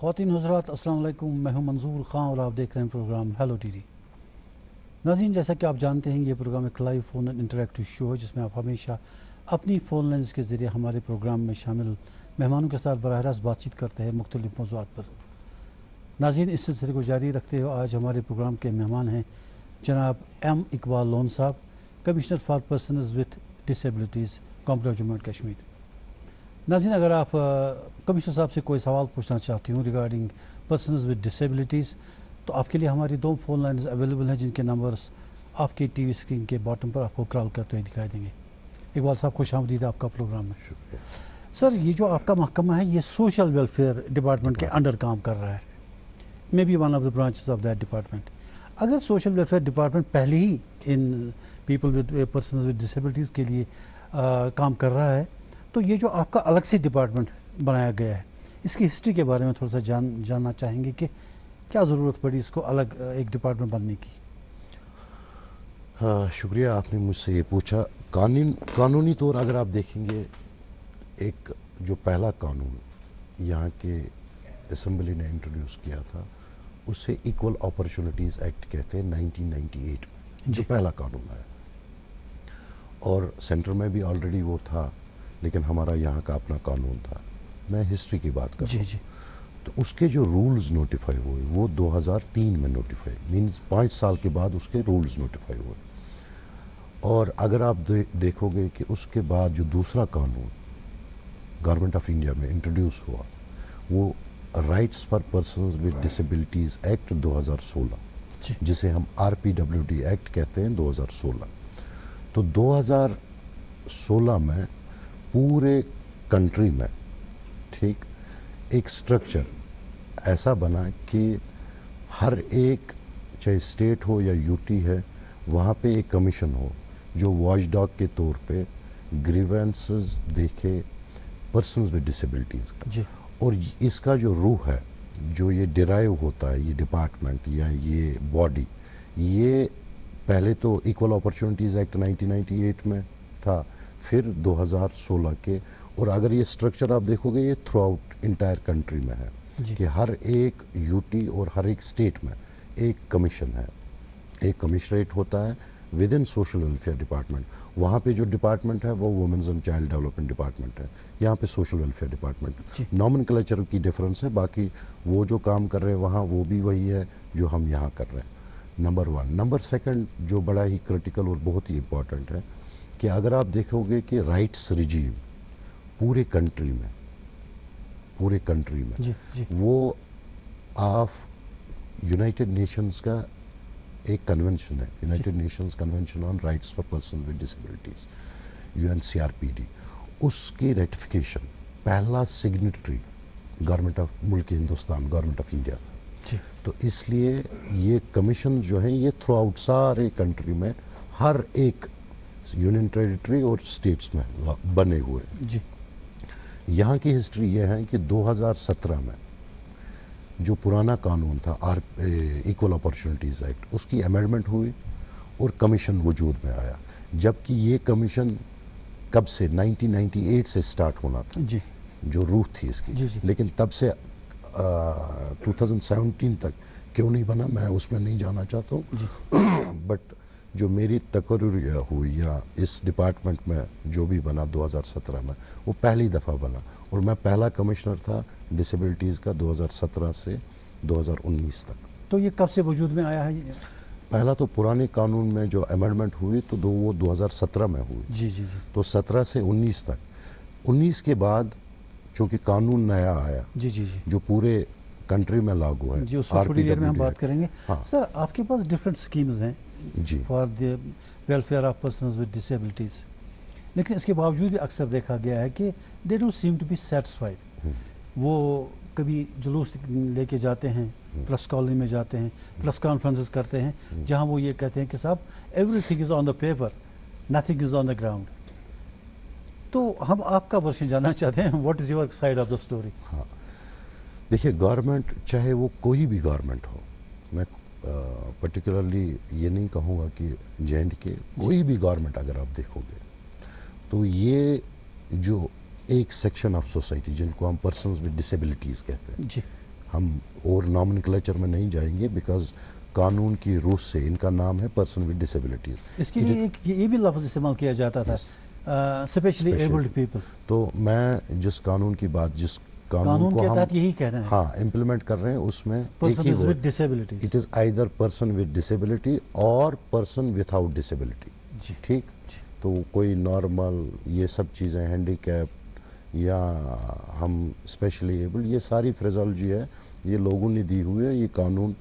خواتین حضرات السلام علیکم، میں ہوں منظور خان اور آپ دیکھ رہے ہیں پروگرام ہیلو ٹی ڈی۔ ناظرین، جیسا کہ آپ جانتے ہیں یہ پروگرام ایک لائیو فون انٹریکٹیو شو ہے جس میں آپ ہمیشہ اپنی فون لائنز کے ذریعے ہمارے پروگرام میں شامل مہمانوں کے ساتھ براہ راست بات چیت کرتے ہیں مختلف موضوعات پر۔ ناظرین، اس سلسلے کو جاری رکھتے ہوئے آج ہمارے پروگرام کے مہمان ہیں جناب ایم اقبال لون صاحب، commissioner for persons with disabilities, competent Jammu and Kashmir. ناظرین، اگر آپ کمشنر صاحب سے کوئی سوال پوچھنا چاہتی ہوں ریگارڈنگ پرسنز وتھ ڈسیبلٹیز تو آپ کے لیے ہماری 2 فون لائنز اویلیبل ہیں جن کے نمبرز آپ کی ٹی وی اسکرین کے باٹم پر آپ کو کال کرتے ہوئے دکھائی دیں گے۔ اقبال صاحب، خوش آمدید آپ کا پروگرام میں۔ شکریہ سر، یہ جو آپ کا محکمہ ہے یہ سوشل ویلفیئر ڈپارٹمنٹ کے انڈر کام کر رہا ہے، may be one of the branches of that department. اگر سوشل ویلفیئر ڈپارٹمنٹ پہلے ہی in people with persons with disabilities کے لیے کام کر رہا ہے تو یہ جو آپ کا الگ سے ڈپارٹمنٹ بنایا گیا ہے اس کی ہسٹری کے بارے میں تھوڑا سا جاننا چاہیں گے کہ کیا ضرورت پڑی اس کو الگ ایک ڈپارٹمنٹ بننے کی؟ ہاں، شکریہ آپ نے مجھ سے یہ پوچھا۔ قانونی طور اگر آپ دیکھیں گے، ایک جو پہلا قانون یہاں کے اسمبلی نے انٹروڈیوس کیا تھا اسے ایکول اپرچونٹیز ایکٹ کہتے ہیں 1998 میں، جو پہلا قانون ہے، اور سینٹر میں بھی آلریڈی وہ تھا لیکن ہمارا یہاں کا اپنا قانون تھا۔ میں ہسٹری کی بات کر رہا ہوں۔ جی تو اس کے جو رولز نوٹیفائی ہوئے وہ 2003 میں نوٹیفائی، مینز 5 سال کے بعد اس کے رولز نوٹیفائی ہوئے۔ اور اگر آپ دیکھو گے کہ اس کے بعد جو دوسرا قانون گورنمنٹ آف انڈیا میں انٹروڈیوس ہوا وہ rights for persons with disabilities act 2016، جسے ہم RPWD ایکٹ کہتے ہیں 2016۔ تو 2016 میں پورے کنٹری میں ٹھیک ایک سٹرکچر ایسا بنا کہ ہر ایک چاہے اسٹیٹ ہو یا UT ہے وہاں پہ ایک کمیشن ہو جو واچ ڈاگ کے طور پہ گریونسز دیکھے پرسنز ود ڈسیبلٹیز کا۔ اور اس کا جو روح ہے، جو یہ ڈرائیو ہوتا ہے یہ ڈپارٹمنٹ یا یہ باڈی، یہ پہلے تو ایکول اپرچونٹیز ایکٹ 1998 میں تھا، پھر 2016 کے، اور اگر یہ سٹرکچر آپ دیکھو گے یہ تھرو آؤٹ انٹائر کنٹری میں ہے کہ ہر ایک UT اور ہر ایک اسٹیٹ میں ایک کمیشن ہے، ایک کمشنریٹ ہوتا ہے with in social welfare department. وہاں پہ جو ڈپارٹمنٹ ہے وہ women's and child development department ہے، یہاں پہ social welfare department. Nomenclature کی ڈفرنس ہے، باقی وہ جو کام کر رہے ہیں وہاں وہ بھی وہی ہے جو ہم یہاں کر رہے ہیں، نمبر 1۔ نمبر 2 جو بڑا ہی کرٹیکل اور بہت ہی امپورٹنٹ ہے کہ اگر آپ دیکھو گے کہ رائٹس ریجیم پورے کنٹری میں وہ آف یونائٹڈ نیشنز کا ایک کنونشن ہے، United Nations convention on rights for person with disabilities, UNCRPD۔ اس کی ریٹیفیکیشن پہلا signatory government of milk Hindustan, government of India تھا۔ تو اس لیے یہ کمیشن جو ہیں یہ تھرو آؤٹ سارے کنٹری میں ہر ایک یونین ٹیریٹری اور اسٹیٹس میں بنے ہوئے۔ یہاں کی ہسٹری یہ ہے کہ 2017 میں جو پرانا قانون تھا ایکول اپرچونٹیز ایکٹ، اس کی امینڈمنٹ ہوئی اور کمیشن وجود میں آیا، جبکہ یہ کمیشن کب سے 1998 سے سٹارٹ ہونا تھا جو روح تھی اس کی، لیکن تب سے 2017 تک کیوں نہیں بنا میں اس میں نہیں جانا چاہتا ہوں، بٹ جو میری تقرری ہوئی یا اس ڈپارٹمنٹ میں جو بھی بنا 2017 میں وہ پہلی دفعہ بنا، اور میں پہلا کمشنر تھا ڈسیبلٹیز کا 2017 سے 2019 تک۔ تو یہ کب سے وجود میں آیا ہے؟ پہلا تو پرانے قانون میں جو امینڈمنٹ ہوئی تو وہ 2017 میں ہوئی، تو 17 سے 19 تک۔ 19 کے بعد چونکہ قانون نیا آیا جو پورے کنٹری میں لاگو ہے، اس پر تھوڑی دیر میں ہم بات کریں گے۔ سر، آپ کے پاس ڈفرینٹ اسکیمز ہیں for the welfare of persons with disabilities, لیکن اس کے باوجود بھی اکثر دیکھا گیا ہے کہ they don't seem to be satisfied. وہ کبھی جلوس لے کے جاتے ہیں، پریس کالونی میں جاتے ہیں، پریس کانفرنسز کرتے ہیں جہاں وہ یہ کہتے ہیں کہ صاحب every thing is on the paper, nothing is on the ground. تو ہم آپ کا ورژن جاننا چاہتے ہیں، what is your side of the story? ہاں، دیکھیے گورنمنٹ چاہے وہ کوئی بھی گورنمنٹ ہو، میں پرٹیکولرلی یہ نہیں کہوں گا کہ JND کے کوئی بھی گورنمنٹ اگر آپ دیکھو گے تو یہ جو ایک سیکشن آف سوسائٹی جن کو ہم پرسنز ود ڈسیبلٹیز کہتے ہیں، ہم اور نامنکلیچر میں نہیں جائیں گے بیکاز قانون کی روح سے ان کا نام ہے پرسن ود ڈسیبلٹیز. اس کے لیے ایک یہ بھی لفظ استعمال کیا جاتا تھا اسپیشلی ایبلڈ پیپل. تو میں جس قانون کی بات جس قانون کو کے ہم تحت یہی کہہ رہے ہیں ہاں امپلیمنٹ کر رہے ہیں اس میں person with disabilities. It is either person with disability اور پرسن ود آؤٹ ڈسیبلٹی. جی ٹھیک. تو کوئی نارمل یہ سب چیزیں ہینڈی کیپ یا ہم اسپیشلی ایبل یہ ساری فریزالوجی ہے یہ لوگوں نے دی ہوئی ہے. یہ قانون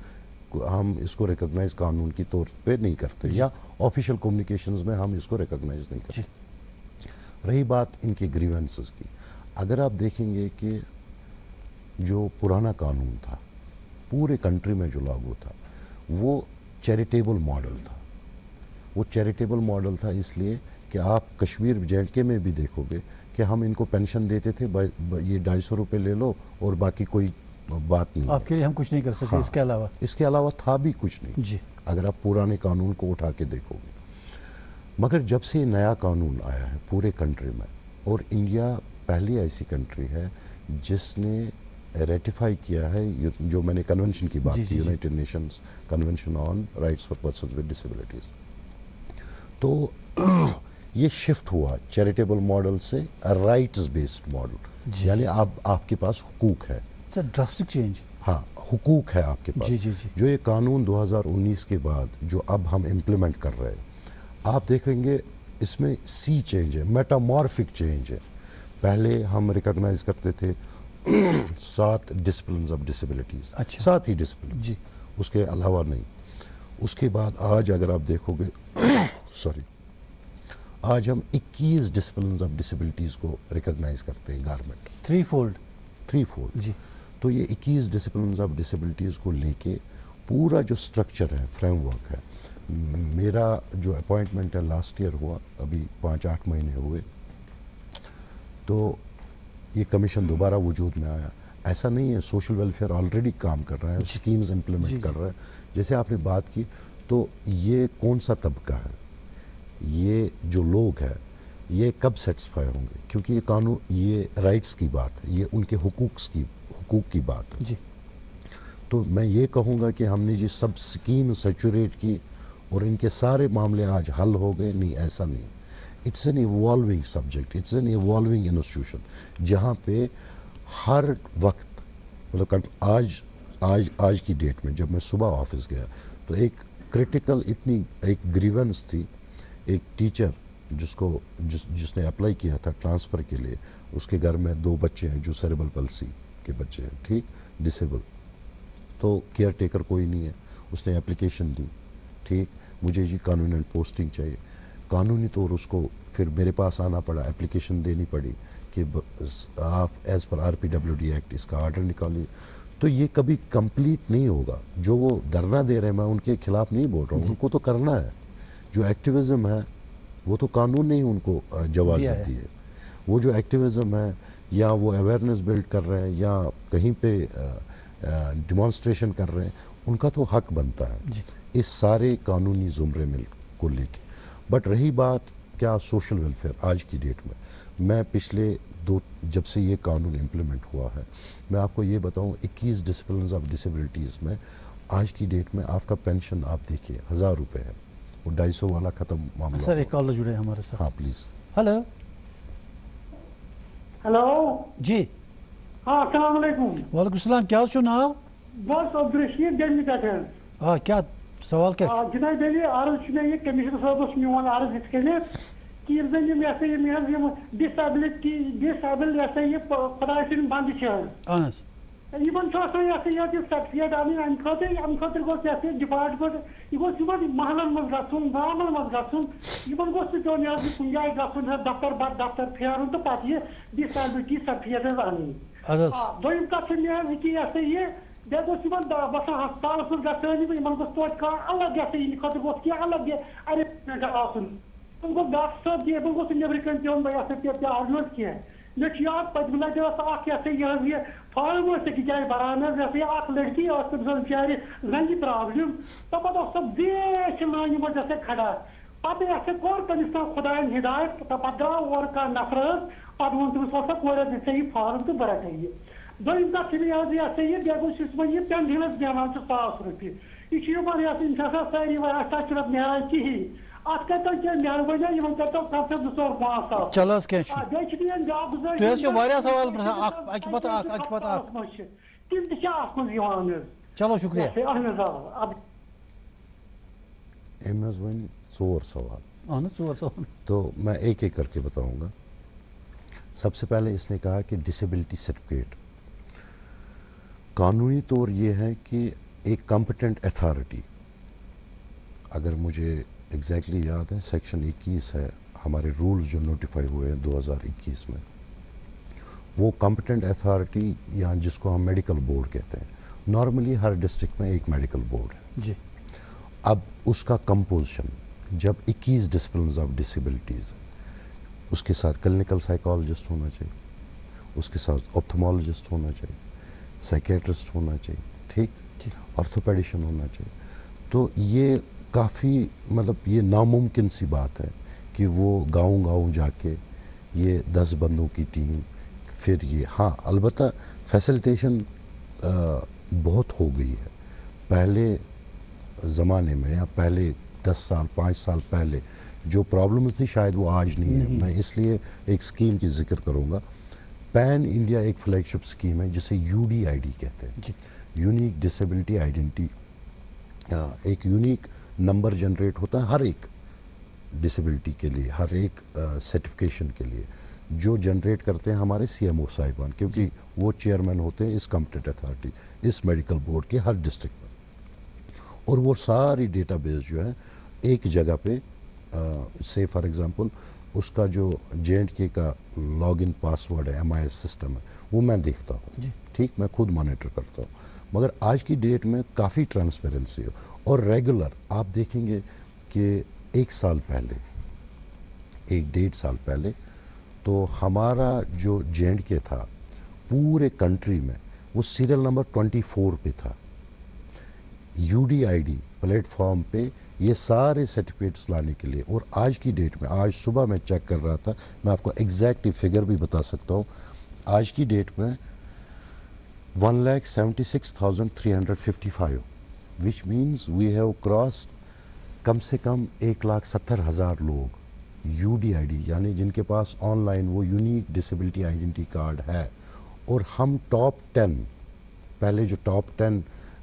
ہم اس کو ریکگنائز قانون کی طور پہ نہیں کرتے یا آفیشیل کمیونیکیشنز میں ہم اس کو ریکگنائز نہیں کرتے. رہی بات ان کی گریونسز کی, اگر آپ دیکھیں گے کہ جو پرانا قانون تھا پورے کنٹری میں جو لاگو تھا وہ چیریٹیبل ماڈل تھا. وہ چیریٹیبل ماڈل تھا اس لیے کہ آپ کشمیر JNK میں بھی دیکھو گے کہ ہم ان کو پینشن دیتے تھے یہ 250 روپے لے لو اور باقی کوئی بات نہیں. آپ کے لیے ہم کچھ نہیں کر سکتے. اس کے علاوہ تھا بھی کچھ نہیں جی اگر آپ پرانے قانون کو اٹھا کے دیکھو گے. مگر جب سے یہ نیا قانون آیا ہے پورے کنٹری میں اور انڈیا پہلی ایسی کنٹری ہے جس نے ریٹیفائی کیا ہے جو میں نے کنونشن کی بات کی United Nations convention on rights for persons with disabilities. تو یہ شفٹ ہوا چیریٹیبل ماڈل سے رائٹس بیسڈ ماڈل. یعنی آپ کے پاس حقوق ہے. Drastic change. ہاں حقوق ہے آپ کے پاس. جو یہ قانون 2019 کے بعد جو اب ہم امپلیمنٹ کر رہے ہیں آپ دیکھیں گے اس میں سی چینج ہے, میٹامارفک چینج ہے. پہلے ہم ریکگنائز کرتے تھے 7 ڈسپلنز آف ڈسیبلٹیز. 7 ہی ڈسپلن جی اس کے علاوہ نہیں. اس کے بعد آج اگر آپ دیکھو گے آج ہم 21 ڈسپلنز آف ڈسیبلٹیز کو ریکگنائز کرتے ہیں گورنمنٹ. 3 فولڈ جی. تو یہ 21 ڈسپلنز آف ڈسیبلٹیز کو لے کے پورا جو سٹرکچر ہے فریم ورک ہے. میرا جو اپوائنٹمنٹ ہے لاسٹ ایئر ہوا ابھی 5-8 مہینے ہوئے تو یہ کمیشن دوبارہ وجود میں آیا. ایسا نہیں ہے سوشل ویلفیئر آلریڈی کام کر رہا ہے اسکیمز امپلیمنٹ کر رہا ہے. جیسے آپ نے بات کی تو یہ کون سا طبقہ ہے یہ جو لوگ ہیں یہ کب سیٹسفائی ہوں گے کیونکہ یہ قانون یہ رائٹس کی بات ہے یہ ان کے حقوق کی بات ہے. جی تو میں یہ کہوں گا کہ ہم نے یہ سب اسکیم سیچوریٹ کی اور ان کے سارے معاملے آج حل ہو گئے. نہیں ایسا نہیں. It's an evolving subject. It's an evolving institution جہاں پہ ہر وقت مطلب آج کی ڈیٹ میں جب میں صبح آفس گیا تو ایک کریٹیکل اتنی ایک گریونس تھی. ایک ٹیچر جس نے اپلائی کیا تھا ٹرانسفر کے لیے اس کے گھر میں 2 بچے ہیں جو سیریبل پلسی کے بچے ہیں ٹھیک ڈسیبل. تو کیئر ٹیکر کوئی نہیں ہے. اس نے اپلیکیشن دی ٹھیک مجھے یہ قانونی پوسٹنگ چاہیے. قانونی طور اس کو پھر میرے پاس آنا پڑا اپلیکیشن دینی پڑی کہ آپ ایز پر RPWD ایکٹ اس کا آرڈر نکالیے. تو یہ کبھی کمپلیٹ نہیں ہوگا. جو وہ دھرنا دے رہے ہیں میں ان کے خلاف نہیں بول رہا ہوں ان کو تو کرنا ہے. جو ایکٹیویزم ہے وہ تو قانون نے ہی ان کو جواز دی ہے. وہ جو ایکٹیویزم ہے یا وہ اویئرنیس بلڈ کر رہے ہیں یا کہیں پہ ڈیمانسٹریشن کر رہے ہیں ان کا تو حق بنتا ہے اس سارے قانونی زمرے میں کو لے کے. بٹ رہی بات کیا سوشل ویلفیئر آج کی ڈیٹ میں پچھلے جب سے یہ قانون امپلیمنٹ ہوا ہے میں آپ کو یہ بتاؤں 21 ڈسپلنز آف ڈسیبلٹیز میں آج کی ڈیٹ میں آپ کا پینشن آپ دیکھیے 1000 روپے ہے. وہ 250 والا ختم معاملہ. سر ایک کالر جڑے ہمارے ساتھ. ہاں پلیز. ہلو جی ہاں السلام علیکم. وعلیکم السلام. کیا چھو ناو؟ بس عبدالرشید دہلی پہ. کیا سوال کیا؟ جناب دہلی عرض یہ کمشنر صاحب میون عرض ات کنیت کہ زن یہ ڈسابل یہ خدا سن بند اہن حظ سبسڈ ام خاطر گوس ڈپارٹمنٹ یہ گوس محلن مز گھن گامن مز گھن گوس پیون کن جائے گھن دفتر بد دفتر پھیرن تو پتہ یہ ڈسابلٹی سرٹیفکیٹ ان. دویم کت یہ بیٚیہِ گوٚژھ یِمن باسان ہسپتالس منٛز گژھٲنی یِمن گوٚژھ توتہِ کانٛہہ الگ یہِ خٲطرٕ گوٚژھ کینٛہہ الگ ارینجمنٹ آسُن. گوٚژھ ڈاکٹر صٲب بیٚیہِ گوٚژھ نٮ۪برٕ کَنۍ پیوٚن پیارنس کینٛہہ. مےٚ چھُ یاد پٔتمہِ لٹہِ ٲس اکھ یہِ فارم ٲسۍ أکِس جایہِ بَران حظ اکھ لڑکی ٲس تٔمِس بِچارِ زنٛگہِ پرٛابلِم تہٕ پتہٕ اوس سۄ بیٚیہِ لٲنہِ منٛز کھڑا. پتہٕ کوٚر تٔمِس تام خۄدایَن ہدایت تہٕ پتہٕ درٛاو اورٕ کانٛہہ نفر حظ پتہٕ ووٚن تٔمِس وَلہٕ سا کورِ ژےٚ یہِ فارم تہٕ بہٕ رَٹے یہِ. دویم کتھ چھِ مےٚ حظ یہِ بیٚیہِ گوٚژھ یُس وۄنۍ یہِ پٮ۪نشَنَس دِوان چھُ 100 رۄپیہِ یہِ چھُ یِمن یِم چھِ آسان سٲری اَتھ تَتھ چھُنہٕ نیران کِہیٖنۍ اَتھ کٔرۍتو کیٚنٛہہ مہربٲنی یِمن کٔرۍتو کم سے کم 2-4-5 ساس. چلو حظ کینٛہہ چھُنہٕ. بیٚیہِ چھِ میٛٲنۍ بیٛاکھ گُزٲرِش تُہۍ حظ چھِو واریاہ سوال پرٛژھان اَکہِ پَتہٕ اَکھ. تِم تہِ چھِ اَتھ منٛز یِوان حظ. چلو شُکریہ. اہن حظ آ. أمۍ حظ وۄنۍ 4 سوال. اہن حظ 4 سوال. تو میں ایک ایک کر کے بتاؤں گا. سب سے پہلے اس نے کہا کہ ڈسیبلٹی سرٹیفکیٹ قانونی طور یہ ہے کہ ایک کمپٹنٹ اتھارٹی، اگر مجھے ایگزیکٹلی یاد ہے سیکشن 21 ہے ہمارے رولز جو نوٹیفائی ہوئے ہیں 2021 میں، وہ کمپٹنٹ اتھارٹی یا جس کو ہم میڈیکل بورڈ کہتے ہیں، نارملی ہر ڈسٹرکٹ میں ایک میڈیکل بورڈ ہے. جی. اب اس کا کمپوزیشن جب 21 ڈسپلنز آف ڈسیبلٹیز، اس کے ساتھ کلینکل سائیکالوجسٹ ہونا چاہیے، اس کے ساتھ آپتھمالوجسٹ ہونا چاہیے، سائیکیٹرسٹ ہونا چاہیے، ٹھیک، آرتھوپیڈیشن ہونا چاہیے. تو یہ کافی مطلب یہ ناممکن سی بات ہے کہ وہ گاؤں گاؤں جا کے یہ 10 بندوں کی ٹیم پھر یہ. ہاں البتہ فیسلٹیشن بہت ہو گئی ہے. پہلے زمانے میں یا پہلے 10 سال 5 سال پہلے جو پرابلمز تھی شاید وہ آج نہیں ہے. میں اس لیے ایک اسکیم کی ذکر کروں گا. پین انڈیا ایک فلیگ شپ اسکیم ہے جسے UDID کہتے ہیں، یونیک ڈسیبلٹی آئیڈینٹی. ایک یونیک نمبر جنریٹ ہوتا ہے ہر ایک ڈسیبلٹی کے لیے، ہر ایک سرٹیفکیشن کے لیے، جو جنریٹ کرتے ہیں ہمارے CMO صاحبان، کیونکہ وہ چیئرمین ہوتے ہیں اس کمپٹنٹ اتھارٹی اس میڈیکل بورڈ کے ہر ڈسٹرکٹ میں. اور وہ ساری ڈیٹا بیس جو ہے ایک جگہ پہ سے فار ایگزامپل اس کا جو JNK کا لاگ ان پاسورڈ ہے MIS سسٹم ہے وہ میں دیکھتا ہوں. ٹھیک، میں خود مانیٹر کرتا ہوں. مگر آج کی ڈیٹ میں کافی ٹرانسپیرنسی ہو اور ریگولر آپ دیکھیں گے کہ 1 سال پہلے 1-1.5 سال پہلے تو ہمارا جو JNK تھا پورے کنٹری میں وہ سیریل نمبر 24 پہ تھا. UDID پلیٹ فارم پہ یہ سارے سرٹیفکیٹس لانے کے لیے. اور آج کی ڈیٹ میں، آج صبح میں چیک کر رہا تھا، میں آپ کو ایگزیکٹ فگر بھی بتا سکتا ہوں، آج کی ڈیٹ میں 1,76,355 which means we have crossed کم سے کم 1,70,000 لوگ UDID یعنی جن کے پاس آن لائن وہ یونیک ڈسیبلٹی آئیڈینٹی کارڈ ہے. اور ہم ٹاپ 10 پہلے جو ٹاپ 10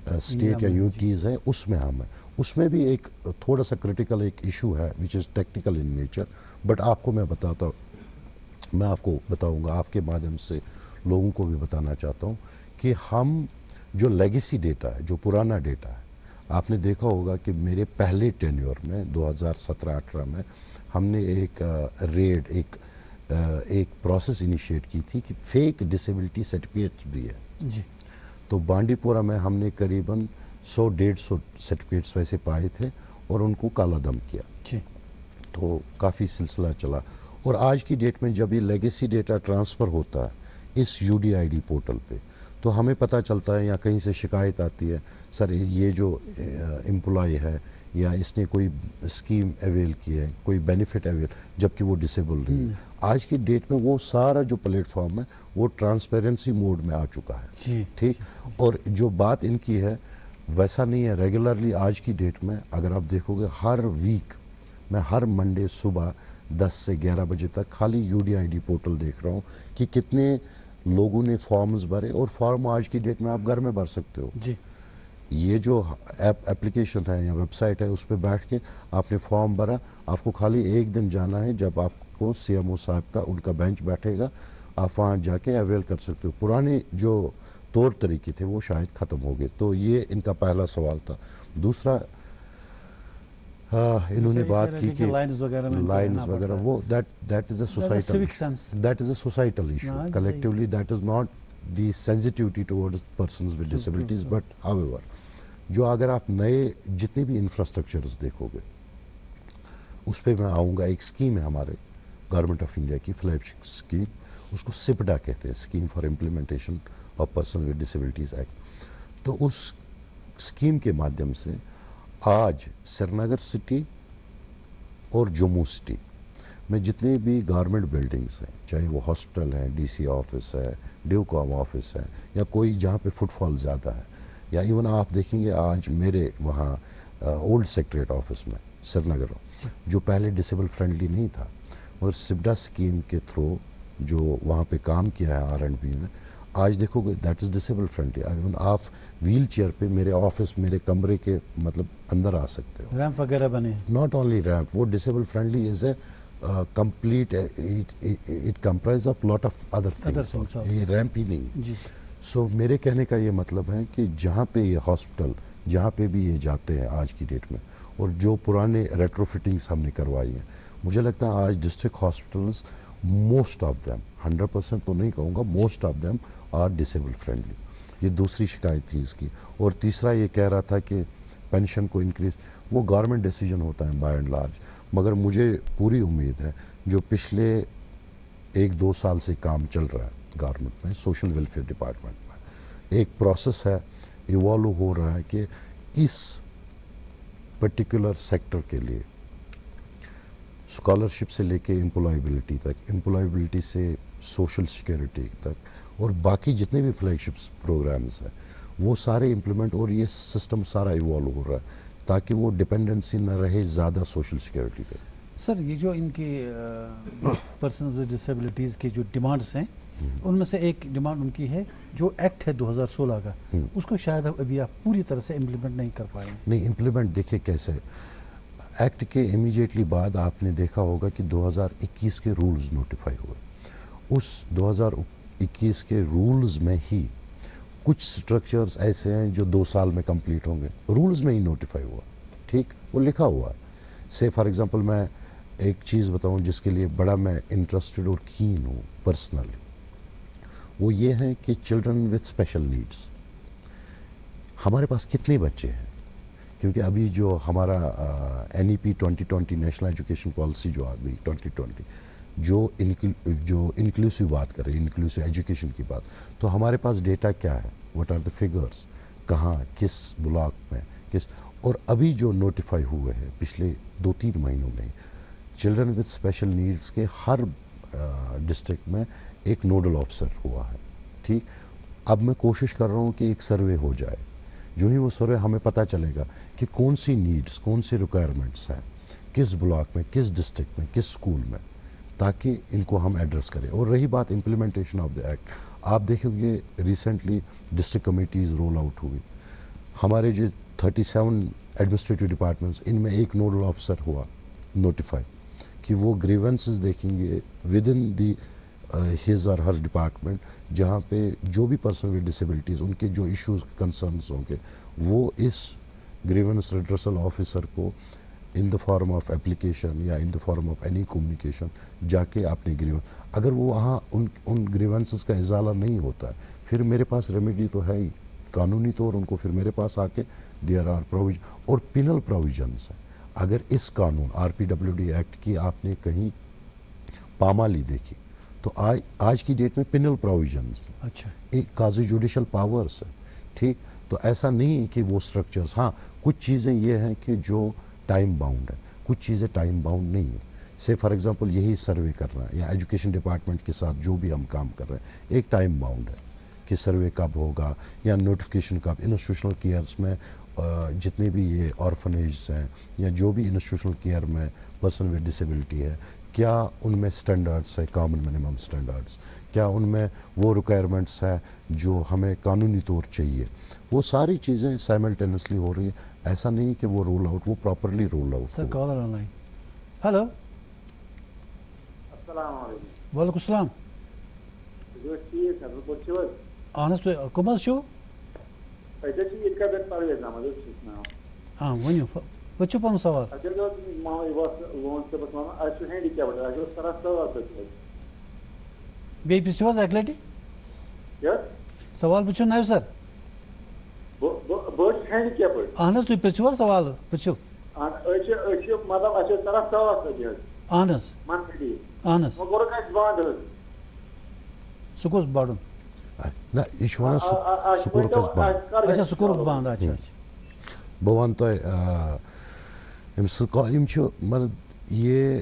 اسٹیٹ یا یونٹیز ہے اس میں ہم ہیں. اس میں بھی ایک تھوڑا سا کریٹیکل ایک ایشو ہے which is technical in nature, but آپ کو میں آپ کو بتاؤں گا، آپ کے مادھیم سے لوگوں کو بھی بتانا چاہتا ہوں کہ ہم جو لیگیسی ڈیٹا ہے، جو پرانا ڈیٹا ہے، آپ نے دیکھا ہوگا کہ میرے پہلے ٹینیور میں 2017-18 میں ہم نے ایک ریڈ ایک پروسیس انیشیٹ کی تھی کہ فیک ڈسیبلٹی سرٹیفکیٹس بھی ہے. جی. تو بانڈی پورہ میں ہم نے قریباً 100-150 سرٹیفکیٹس ویسے پائے تھے اور ان کو کالا دم کیا. جی. تو کافی سلسلہ چلا. اور آج کی ڈیٹ میں جب یہ لیگیسی ڈیٹا ٹرانسفر ہوتا ہے اس UDID پورٹل پہ تو ہمیں پتہ چلتا ہے یا کہیں سے شکایت آتی ہے، سر یہ جو امپلائی ہے یا اس نے کوئی اسکیم اویل کی ہے، کوئی بینیفٹ اویل، جبکہ وہ ڈسیبل نہیں ہے. آج کی ڈیٹ میں وہ سارا جو پلیٹ فارم ہے وہ ٹرانسپیرنسی موڈ میں آ چکا ہے. ٹھیک. اور جو بات ان کی ہے ویسا نہیں ہے. ریگولرلی آج کی ڈیٹ میں اگر آپ دیکھو گے ہر ویک میں ہر منڈے صبح 10 سے 11 بجے تک خالی UDID پورٹل دیکھ رہا ہوں کہ کتنے لوگوں نے فارمز بھرے. اور فارم آج کی ڈیٹ میں آپ گھر میں بھر سکتے ہو. جی. یہ جو اپلیکیشن ہے یا ویب سائٹ ہے اس پہ بیٹھ کے آپ نے فارم بھرا، آپ کو خالی ایک دن جانا ہے جب آپ کو CMO صاحب کا ان کا بینچ بیٹھے گا، آپ وہاں جا کے اویل کر سکتے ہو. پرانے جو طور طریقے تھے وہ شاید ختم ہو گئے. تو یہ ان کا پہلا سوال تھا. دوسرا انہوں نے بات کی کہ لائنز وغیرہ وہ that is a societal issue. Collectively that is not the sensitivity towards persons with disabilities. But however جو اگر آپ نئے جتنے بھی انفراسٹرکچرز دیکھو گے اس پہ میں آؤں گا. ایک اسکیم ہے ہمارے گورنمنٹ آف انڈیا کی فلیگ شپ اسکیم، اس کو SIPDA کہتے ہیں، scheme for implementation of person with disabilities act. تو اس اسکیم کے مادھیم سے آج سری نگر سٹی اور جموں سٹی میں جتنے بھی گورنمنٹ بلڈنگس ہیں، چاہے وہ ہاسپٹل ہیں، ڈی سی آفس ہے، ڈیو کام آفس ہے، یا کوئی جہاں پہ فٹ فال زیادہ ہے، یا ایون آپ دیکھیں گے آج میرے وہاں اولڈ سیکریٹریٹ آفس میں سری نگر، جو پہلے ڈسیبل فرینڈلی نہیں تھا، اور سبڈا اسکیم کے تھرو جو وہاں پہ کام کیا ہے R&B میں، آج دیکھو گے that is disable friendly. Even آپ ویل چیئر پہ میرے آفس، میرے کمرے کے مطلب اندر آ سکتے ہو. ریمپ وغیرہ بنے ہیں. ناٹ اونلی ریمپ، وہ disable friendly is a complete, it comprise of lot of other things, یہ ریمپ ہی نہیں. جی. سو میرے کہنے کا یہ مطلب ہے کہ جہاں پہ یہ ہاسپٹل، جہاں پہ بھی یہ جاتے ہیں آج کی ڈیٹ میں، اور جو پرانے ریٹرو فٹنگس ہم نے کروائی ہیں، مجھے لگتا ہے آج district hospitals most of them, 100% تو نہیں کہوں گا، most of them are disable friendly. یہ دوسری شکایت تھی اس کی. اور تیسرا یہ کہہ رہا تھا کہ پینشن کو انکریز، وہ گورنمنٹ ڈیسیجن ہوتا ہے بائی اینڈ لارج، مگر مجھے پوری امید ہے جو پچھلے 1-2 سال سے کام چل رہا ہے گورنمنٹ میں، سوشل ویلفیئر ڈپارٹمنٹ میں، ایک پروسیس ہے، ایوالو ہو رہا ہے کہ اس پرٹیکولر سیکٹر کے لیے اسکالرشپ سے لے کے امپلائبلٹی تک، امپلائبلٹی سے سوشل سیکورٹی تک، اور باقی جتنے بھی فلیگ شپس پروگرامز ہیں وہ سارے امپلیمنٹ، اور یہ سسٹم سارا ایوالو ہو رہا ہے تاکہ وہ ڈپینڈنسی نہ رہے زیادہ سوشل سیکورٹی پہ. سر یہ جو ان کی پرسنز ود ڈسیبلٹیز کی جو ڈیمانڈس ہیں، ان میں سے ایک ڈیمانڈ ان کی ہے جو ایکٹ ہے 2016 کا، اس کو شاید ابھی آپ پوری طرح سے امپلیمنٹ نہیں کر پائے ہیں. نہیں، امپلیمنٹ دیکھیں کیسے. ایکٹ کے امیجیٹلی بعد آپ نے دیکھا ہوگا کہ 2021 کے رولز نوٹیفائی ہوئے. اس 2021 کے رولز میں ہی کچھ سٹرکچرز ایسے ہیں جو 2 سال میں کمپلیٹ ہوں گے، رولز میں ہی نوٹیفائی ہوا. ٹھیک، وہ لکھا ہوا ہے. سے فار ایگزامپل میں ایک چیز بتاؤں جس کے لیے بڑا میں انٹرسٹڈ اور کین ہوں پرسنلی، وہ یہ ہے کہ چلڈرن وتھ اسپیشل نیڈس ہمارے پاس کتنے بچے ہیں. کیونکہ ابھی جو ہمارا NEP 2020 نیشنل ایجوکیشن پالیسی جو آ گئی 2020، جو انکلوسیو بات کر رہے ہیں، انکلوسیو ایجوکیشن کی بات، تو ہمارے پاس ڈیٹا کیا ہے، واٹ آر دا فگرز، کہاں کس بلاک میں کس. اور ابھی جو نوٹیفائی ہوئے ہیں پچھلے 2-3 مہینوں میں، چلڈرن وتھ اسپیشل نیڈس کے ہر ڈسٹرکٹ میں ایک نوڈل آفیسر ہوا ہے. ٹھیک، اب میں کوشش کر رہا ہوں کہ ایک سروے ہو جائے. جو ہی وہ سروے ہمیں پتہ چلے گا کہ کون سی نیڈس، کون سی ریکوائرمنٹس ہیں کس بلاک میں، کس ڈسٹرکٹ میں، کس اسکول میں، تاکہ ان کو ہم ایڈریس کریں. اور رہی بات امپلیمنٹیشن آف دا ایکٹ، آپ دیکھیں گے recently district committees roll out ہوئی. ہمارے جو 37 ایڈمنسٹریٹو ڈپارٹمنٹس، ان میں ایک نوڈل آفیسر ہوا نوٹیفائی کہ وہ گریونسز دیکھیں گے with in the his or Hare department, جہاں پہ جو بھی پرسن ود ڈسیبلٹیز، ان کے جو ایشوز کنسرنز ہوں گے، وہ اس گریونس ریڈرسل آفیسر کو in the form of application یا in the form of any communication جا کے اپنے گریون، اگر وہ وہاں ان گریونسز کا ازالہ نہیں ہوتا ہے، پھر میرے پاس ریمیڈی تو ہے ہی قانونی طور، ان کو پھر میرے پاس آ کے دیر آر پروویژن اور پینل پروویژنس ہیں. اگر اس قانون RPWD ایکٹ کی آپ نے کہیں پامالی دیکھی تو آج کی ڈیٹ میں پینل پروویژنس، اچھا، ایک قاضی جوڈیشل پاورس ہے. ٹھیک، تو ایسا نہیں کہ وہ سٹرکچرز، ہاں کچھ چیزیں یہ ہیں کہ جو ٹائم باؤنڈ ہے، کچھ چیزیں ٹائم باؤنڈ نہیں ہیں. سے فار ایگزامپل یہی سروے کرنا ہے یا ایجوکیشن ڈپارٹمنٹ کے ساتھ جو بھی ہم کام کر رہے ہیں، ایک ٹائم باؤنڈ ہے کہ سروے کب ہوگا یا نوٹیفکیشن کب. انسٹیٹیوشنل کیئرس میں جتنے بھی یہ آرفنیجز ہیں یا جو بھی انسٹیٹیوشنل کیئر میں پرسن ود ڈسیبلٹی ہے، کیا ان میں سٹینڈرڈس ہے، کامن منیمم سٹینڈرڈس، کیا ان میں وہ ریکوائرمنٹس ہے جو ہمیں قانونی طور چاہیے. وہ ساری چیزیں سائملٹینسلی ہو رہی ہیں. ایسا نہیں کہ وہ رول آؤٹ، وہ properly roll out. Sir caller on line. Hello, السلام علیکم. وعلیکم السلام. ٹھیک ہے، اہن حظ، تُہۍ کم حظ چھِو؟ ہاں ؤنِو، پٔرِو پنُن سوال. بیٚیہِ پرٛژھِو حظ اَکہِ لٹہِ. سوال پرٛژھِو نَوِ سر. اہن حظ، تُہۍ پرٛژھِو حظ سوال، پرٛژھِو. اہن حظ، اہن حظ، سُہ گوٚژھ بَڑُن. نہ یہ چھُ ونان سُہ کوٚرُکھ بنٛد. اچھا، سُہ کوٚرُکھ بنٛد. اچھا اچھا. بہٕ وَنہٕ تۄہہِ أمِس یِم چھِ مطلب یہ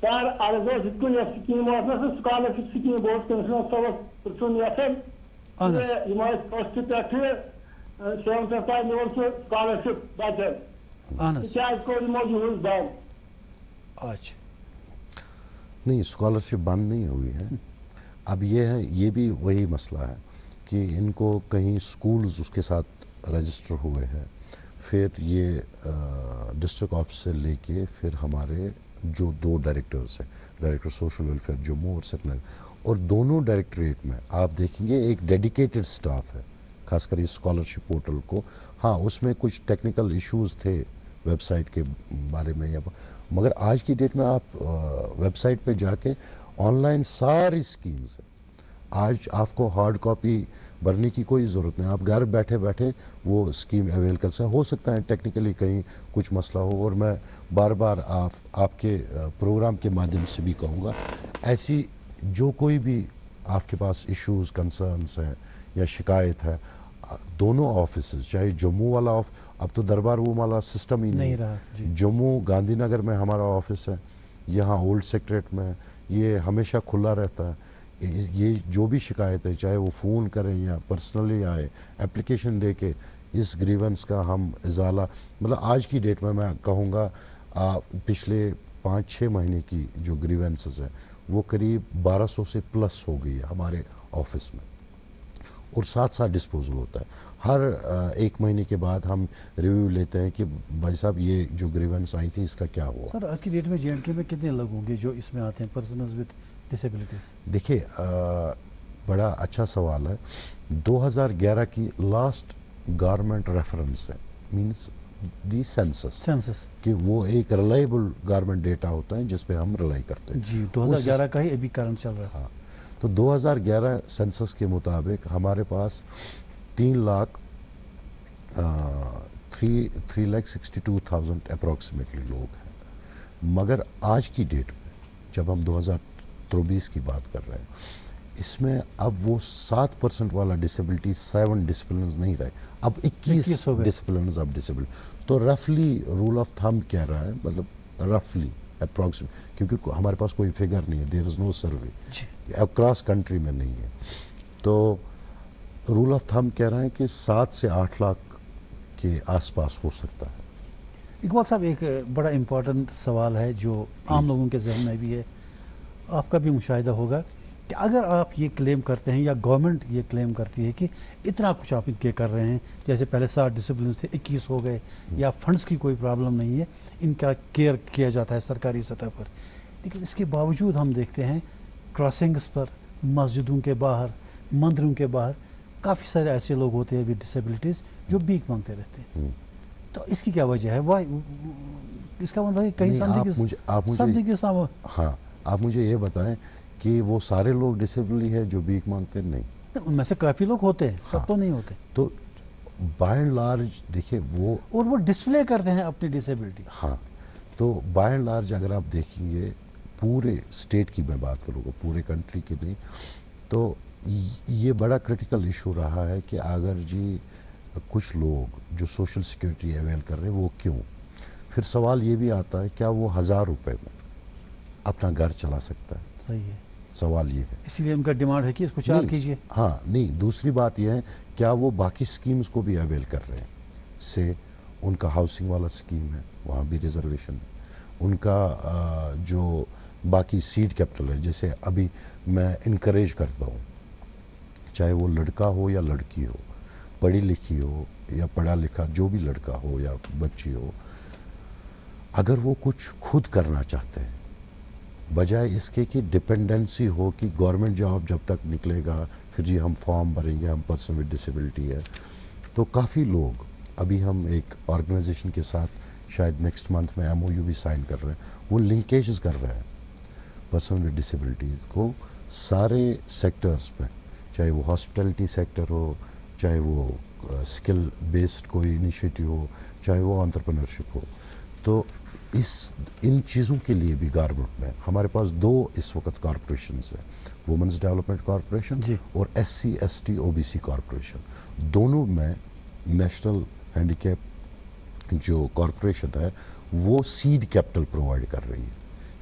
سر عرض اس سکیم سکالرشپ سکیم بہت پرسن یسن فسٹ پہ سیونتھ تک مل سکالرشپ بچن یہ بند. اچھا نہیں اسکالرشپ بند نہیں ہوئی ہے. اب یہ ہے، یہ بھی وہی مسئلہ ہے کہ ان کو کہیں سکولز اس کے ساتھ رجسٹر ہوئے ہیں، پھر یہ ڈسٹرکٹ آفس سے لے کے پھر ہمارے جو 2 ڈائریکٹرز ہیں، ڈائریکٹر سوشل ویلفیئر جموں اور سکنر، اور دونوں ڈائریکٹریٹ میں آپ دیکھیں گے ایک ڈیڈیکیٹڈ سٹاف ہے، خاص کر یہ اسکالرشپ پورٹل کو. ہاں اس میں کچھ ٹیکنیکل ایشوز تھے ویب سائٹ کے بارے میں، مگر آج کی ڈیٹ میں آپ ویب سائٹ پہ جا کے آن لائن ساری اسکیمز ہیں. آج آپ کو ہارڈ کاپی بھرنے کی کوئی ضرورت نہیں، آپ گھر بیٹھے بیٹھے وہ اسکیم اویل کر سکتے. ہو سکتا ہے ٹیکنیکلی کہیں کچھ مسئلہ ہو، اور میں بار بار آپ کے پروگرام کے مادھیم سے بھی کہوں گا، ایسی جو کوئی بھی آپ کے پاس ایشوز کنسرنس ہیں یا شکایت ہے، دونوں آفیسز، چاہے جموں والا اب تو دربار وہ والا سسٹم ہی نہیں رہا. جموں گاندھی نگر میں ہمارا آفس ہے، یہاں اولڈ سیکریٹ میں، یہ ہمیشہ کھلا رہتا ہے. یہ جو بھی شکایت ہے، چاہے وہ فون کریں یا پرسنلی آئے، اپلیکیشن دے کے اس گریونس کا ہم ازالہ، مطلب آج کی ڈیٹ میں کہوں گا پچھلے 5-6 مہینے کی جو گریونسز ہیں وہ قریب 1200 سے پلس ہو گئی ہے ہمارے آفس میں، اور ساتھ ڈسپوزل ہوتا ہے. ہر 1 مہینے کے بعد ہم ریویو لیتے ہیں کہ بھائی صاحب یہ جو گریونس آئی تھی اس کا کیا ہوا. سر آج کی ڈیٹ میں JNK میں کتنے لوگ ہوں گے جو اس میں آتے ہیں پرسنز وتھ ڈسیبلٹیز؟ دیکھیے بڑا اچھا سوال ہے. 2011 کی لاسٹ گورنمنٹ ریفرنس ہے، مینس دی سینسس، کہ وہ ایک ریلائبل گورنمنٹ ڈیٹا ہوتا ہے جس پہ ہم ریلائی کرتے ہیں. جی 2011 کا ہی ابھی کرنٹ چل رہا ہے. ہاں تو 2011 سینسس کے مطابق ہمارے پاس 3,62,000 اپروکسیمیٹلی لوگ ہیں. مگر آج کی ڈیٹ میں جب ہم 2023 کی بات کر رہے ہیں، اس میں اب وہ 7% والا ڈسیبلٹی 7 ڈسپلنز نہیں رہے، اب 21 ڈسپلنز اب ڈسیبل. تو رفلی رول آف تھم کہہ رہا ہے، مطلب رفلی اپروکسیمیٹ، کیونکہ ہمارے پاس کوئی فگر نہیں ہے، دیر از نو سروے اکراس کنٹری میں نہیں ہے. تو رول آف تھم کہہ رہا ہے کہ 7 سے 8 لاکھ کے آس پاس ہو سکتا ہے. اقبال صاحب ایک بڑا امپورٹنٹ سوال ہے جو عام لوگوں کے ذہن میں بھی ہے، آپ کا بھی مشاہدہ ہوگا کہ اگر آپ یہ کلیم کرتے ہیں یا گورنمنٹ یہ کلیم کرتی ہے کہ اتنا کچھ آپ ان کے کر رہے ہیں، جیسے پہلے 7 ڈسپلنز تھے 21 ہو گئے، یا فنڈز کی کوئی پرابلم نہیں ہے، ان کا کیئر کیا جاتا ہے سرکاری سطح پر، لیکن اس کے باوجود ہم دیکھتے ہیں کراسنگز پر، مسجدوں کے باہر، مندروں کے باہر کافی سارے ایسے لوگ ہوتے ہیں ود ڈسیبلٹیز جو بھیک مانگتے رہتے ہیں. تو اس کی کیا وجہ ہے؟ اس کا مطلب کہیں ہاں آپ مجھے یہ بتائیں کہ وہ سارے لوگ ڈسیبل ہے جو بھیک مانگتے؟ نہیں، ان میں سے کافی لوگ ہوتے ہیں، سب تو نہیں ہوتے. تو بائی اینڈ لارج دیکھیں اور وہ ڈسپلے کرتے ہیں اپنی ڈسیبلٹی. ہاں تو بائی اینڈ لارج اگر آپ دیکھیں گے پورے اسٹیٹ کی میں بات کروں گا، پورے کنٹری کی نہیں، تو یہ بڑا کرٹیکل ایشو رہا ہے کہ اگر جی کچھ لوگ جو سوشل سیکورٹی اویل کر رہے ہیں وہ کیوں. پھر سوال یہ بھی آتا ہے کیا وہ 1000 روپے میں اپنا گھر چلا سکتا ہے؟ صحیح ہے، سوال یہ ہے. اسی لیے ان کا ڈیمانڈ ہے کہ اس کو 4 کیجیے. ہاں نہیں، دوسری بات یہ ہے کیا وہ باقی سکیمز کو بھی اویل کر رہے ہیں؟ سے ان کا ہاؤسنگ والا سکیم ہے، وہاں بھی ریزرویشن ہے. ان کا جو باقی سیڈ کیپٹل ہے، جیسے ابھی میں انکریج کرتا ہوں، چاہے وہ لڑکا ہو یا لڑکی ہو، پڑھی لکھی ہو یا پڑھا لکھا جو بھی لڑکا ہو یا بچی ہو، اگر وہ کچھ خود کرنا چاہتے ہیں بجائے اس کے کہ ڈپینڈنسی ہو کہ گورنمنٹ جاب جب تک نکلے گا پھر جی ہم فارم بھریں گے، ہم پرسن ود ڈسیبلٹی ہے. تو کافی لوگ ابھی ہم ایک آرگنائزیشن کے ساتھ شاید نیکسٹ منتھ میں MOU بھی سائن کر رہے ہیں، وہ لنکیجز کر رہے ہیں پرسن ود ڈسیبلٹیز کو سارے سیکٹرز میں، چاہے وہ ہاسپٹلٹی سیکٹر ہو، چاہے وہ اسکل بیسڈ کوئی انیشیٹو ہو، چاہے وہ انٹرپرینورشپ ہو. تو ان چیزوں کے لیے بھی گورنمنٹ میں ہمارے پاس 2 اس وقت کارپوریشنز ہیں، وومنز ڈیولپمنٹ کارپوریشن اور SC ST OBC کارپوریشن. دونوں میں نیشنل ہینڈیکیپ جو کارپوریشن ہے وہ سیڈ کیپٹل پرووائڈ کر رہی ہے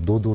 2-2,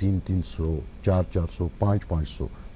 300, 400, 500,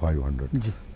500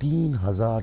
3,000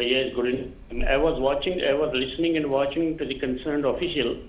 yes, good evening. I was listening and watching to the concerned official.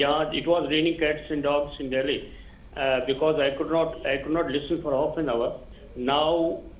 Yeah, it was raining cats and dogs in Delhi because I could not listen for half an hour. Now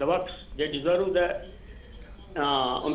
the works, they deserve the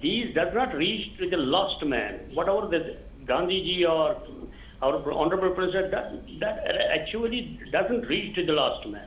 these does not reach to the last man. Whatever the Gandhi ji or our honorable president, that actually doesn't reach to the last man.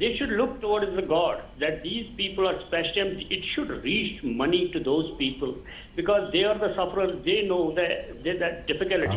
they should look towards the God that these people are special, and it should reach money to those people because they are the sufferers, they know that difficulty.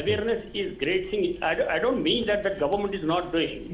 awareness is great thing. I don't mean that the government is not doing.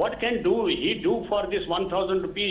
What can he do for this 1,000 rupees?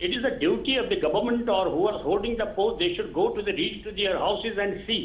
It is the duty of the government or who are holding the post, they should go to the reach to their houses and see.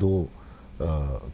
2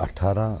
18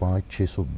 500-600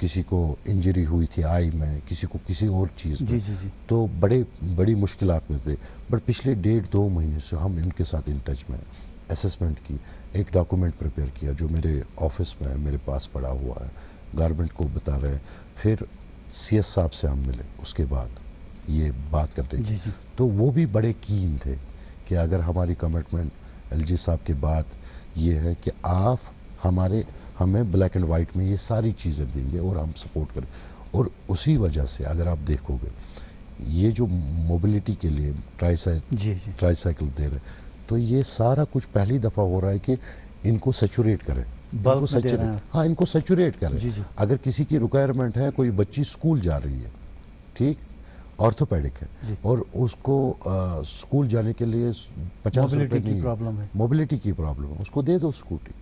کسی کو injury ہوئی تھی آئی میں, کسی کو کسی اور چیز میں, جی تو بڑی مشکلات میں تھے. بٹ پچھلے 1.5-2 مہینے سے ہم ان کے ساتھ ان ٹچ میں, اسسمنٹ کی, ایک ڈاکومنٹ پریپیئر کیا جو میرے آفس میں میرے پاس پڑا ہوا ہے, گورنمنٹ کو بتا رہے ہیں. پھر سی ایس صاحب سے ہم ملے اس کے بعد یہ بات کرتے ہیں. تو وہ بھی بڑے کین تھے کہ اگر ہماری کمٹمنٹ ایل جی صاحب کے بعد یہ ہے کہ آپ ہمیں بلیک اینڈ وائٹ میں یہ ساری چیزیں دیں گے اور ہم سپورٹ کریں. اور اسی وجہ سے اگر آپ دیکھو گے یہ جو موبلٹی کے لیے ٹرائی سائیکل دے رہے, تو یہ سارا کچھ پہلی دفعہ ہو رہا ہے کہ ان کو سیچوریٹ کریں, ہاں ان کو سیچوریٹ کریں. اگر کسی کی ریکوائرمنٹ ہے, کوئی بچی اسکول جا رہی ہے, ٹھیک, آرتھوپیڈک ہے, اور اس کو اسکول جانے کے لیے 50 روپے نہیں, موبلٹی کی پرابلم ہے, اس کو دے دو اسکوٹی.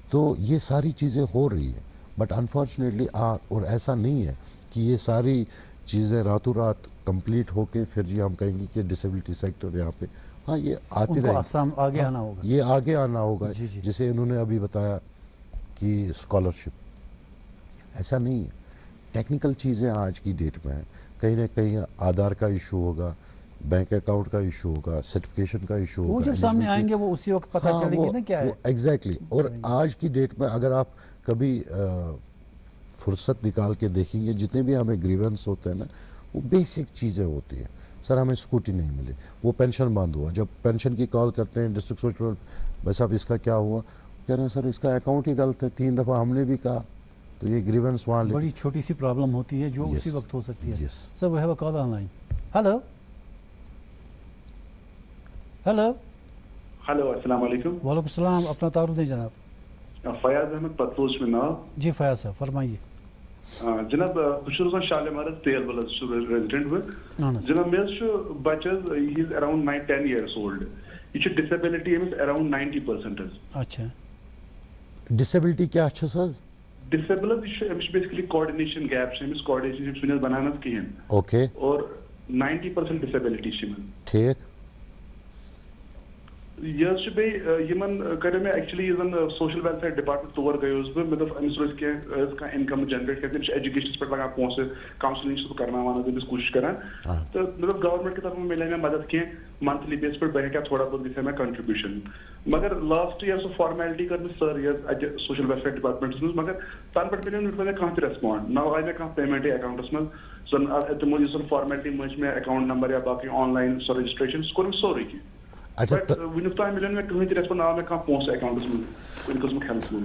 تو یہ ساری چیزیں ہو رہی ہیں. بٹ انفارچونیٹلی اور ایسا نہیں ہے کہ یہ ساری چیزیں راتوں رات کمپلیٹ ہو کے پھر جی ہم کہیں گے کہ ڈسیبلٹی سیکٹر یہاں پہ, ہاں یہ آتی رہے گی, یہ آگے آنا ہوگا. جسے انہوں نے ابھی بتایا کہ اسکالرشپ, ایسا نہیں ہے. ٹیکنیکل چیزیں آج کی ڈیٹ میں ہیں, کہیں نہ کہیں آدھار کا ایشو ہوگا, بینک اکاؤنٹ کا ایشو ہوگا, سرٹیفکیشن کا ایشو ہوگا, وہ جب سامنے آئیں گے وہ اسی وقت پتہ چلے گی نا کیا ہے. ایگزیکٹلی. اور آج کی ڈیٹ میں اگر آپ کبھی فرصت نکال کے دیکھیں گے, جتنے بھی ہمیں گریونس ہوتے ہیں نا, وہ بیسک چیزیں ہوتی ہیں. سر ہمیں اسکوٹی نہیں ملی, وہ پینشن بند ہوا, جب پینشن کی کال کرتے ہیں ڈسٹرکٹ سوشل, بھائی صاحب اس کا کیا ہوا, کہہ رہے ہیں سر اس کا اکاؤنٹ ہی غلط ہے, 3 دفعہ ہم نے بھی کہا. تو یہ گریونس وہاں بڑی چھوٹی سی پرابلم ہوتی ہے جو اسی وقت ہو سکتی ہے. Sir we have a call online. Hello السلام علیکم. وعلیکم السلام. اپنا تعارف دیں جناب. فیاض احمد پتلوچ میں ناو. جی فیاض صاحب فرمائیے. جناب بہت روزان شالمار تیل بل ریزیڈنٹ بہ جناب مے بچس ہی از اراؤنڈ 9-10 years old. یہ ڈسیبلٹی امس اراؤنڈ 90%. اچھا ڈسیبلٹی کیا اچھا سر؟ ڈسیبل بیسکلی کوآرڈینیشن گیپ امس کوآرڈینیشن بنان کہین. اوکے. اور 90% ڈسیبلٹی ٹھیک. یہ بیمن کر میں ایکچولی زن سوشل ویلفیئر ڈپارٹمنٹ تور گیس بہ مے دپ امس روز کھانا انکم جنریٹ کر ایجوکیشنس پہ لگان پونسہ کاؤنسلنگ کرنا دس کوشش کران. تو مطلب گورنمنٹ کی طرف ملے مے مدد کی منتھلی بیس پہ بہ تھوڑا بہت گھا مے کنٹریبیوشن. مگر لاسٹ ایئر سو فارمیلٹی کر سر اتہ سوشل ویلفیئر ڈپارٹمنٹس مز, مگر تن پہ ملے نہ کھانا تہ ریسپانڈ, نہ آئی مے کھانا پیمنٹ اکاؤنٹس مز. تمو یہ فارمیلٹی مجھ میں اکاؤنٹ نمبر یا باقی آن لائن سو رجسٹریشن سہ کور سورے کی. بٹ ونیک تام ملے کہیں تہ ریسپانڈ, نہ آو مے کھانا پونسہ اکاؤنٹس مز کن قسم ہیلپ مل.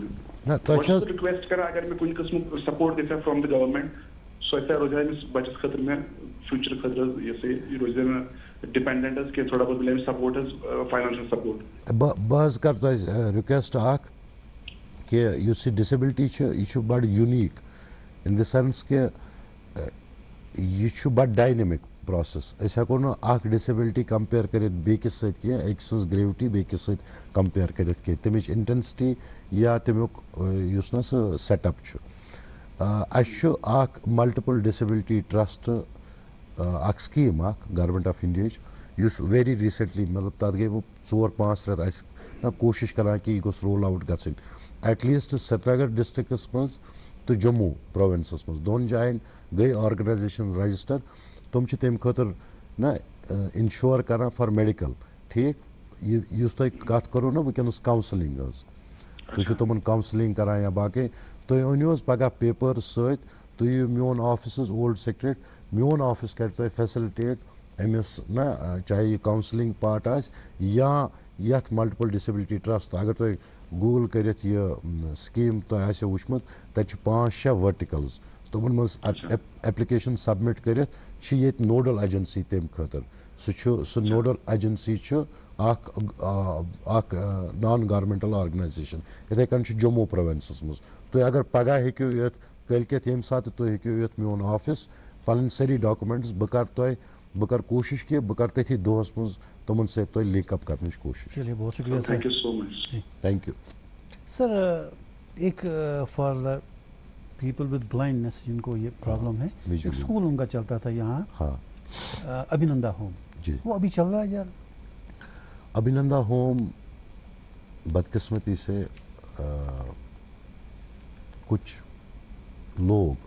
رکویسٹ کران اگر مے کن قسم سپورٹ گھا فرام دی گورنمنٹ, سو روزِ امس بچس خاطر مے فیوچر خاطر یہ روزِ ڈپینڈنٹ کہ تھوڑا بہت ملے سپورٹ فائنانشل سپورٹ. بہت کر تہ رکویسٹ اخ کہ اس ڈسیبلٹی یہ بڑ یونیک ان دی سینس کہ یہ بڑ ڈائنمک پروسیس. اس ہیکو نا اخ ڈسیبلٹی کمپیئر کرت بیکس ست کی, ایک سز گریوٹی بیکس ست کمپیئر کرت کی, تمچ انٹینسٹی یا تمیک یس نا سہ سیٹ اپ چھ. اس اخ ملٹیپل ڈسیبلٹی ٹرسٹ اخ سکیم اخ گورنمنٹ آف انڈیا اس ویری ریسنٹلی مطلب تر گئی وہ 4-5 رت اس کوشش کران کہ یہ گوس رول آؤٹ گھن at least Srinagar districts مز تو جموں پروونسس مز 2 جائن گئی آرگنائزیشن رجسٹر. تم تم خاطر نا انشور کران فار میڈیکل. ٹھیک. اس تھی کت کرو نا ونکس کاؤنسلنگ تھی تمن کاؤنسلنگ کران یا باقی تھی انو پگہ پیپر ست, تھی میون آفس اولڈ سیکٹریٹ, میون آفس کر تھی فیسلٹیٹ امس نا چاہے یہ کاؤنسلنگ پارٹ آس یا یت ملٹیپل ڈسیبلٹی ٹرسٹ. اگر تھی گوگل کرت یہ سکیم تہ آسو وچمت تت 5-6 ورٹیکلز تمن مز ایپلیکیشن سبمٹ کرت یہ نوڈل ایجنسی تم خاطر. سہ نوڈل ایجنسی اخ نان گورمنٹل آرگنائزیشن. اتھے کن جموں پروونسس مز. تھی اگر پگہ ہیکو یت کلکت یم سات تھی ہیکو یت میون آفس پن ساری ڈاکومنٹس بہ کر کوشش کہ بہ کر تھی دہس مز تمن ست تھی لنک اپ کرنے کوشش. چلیے بہت شکریہ sir. Thank you so much. Thank you sir. ایک فار پیپل ود بلائنڈنس جن کو یہ پرابلم ہے, ایک اسکول ان کا چلتا تھا یہاں, ابھینندا ہوم, وہ ابھی چل رہا ہے یار؟ ابھینندا ہوم بدقسمتی سے کچھ لوگ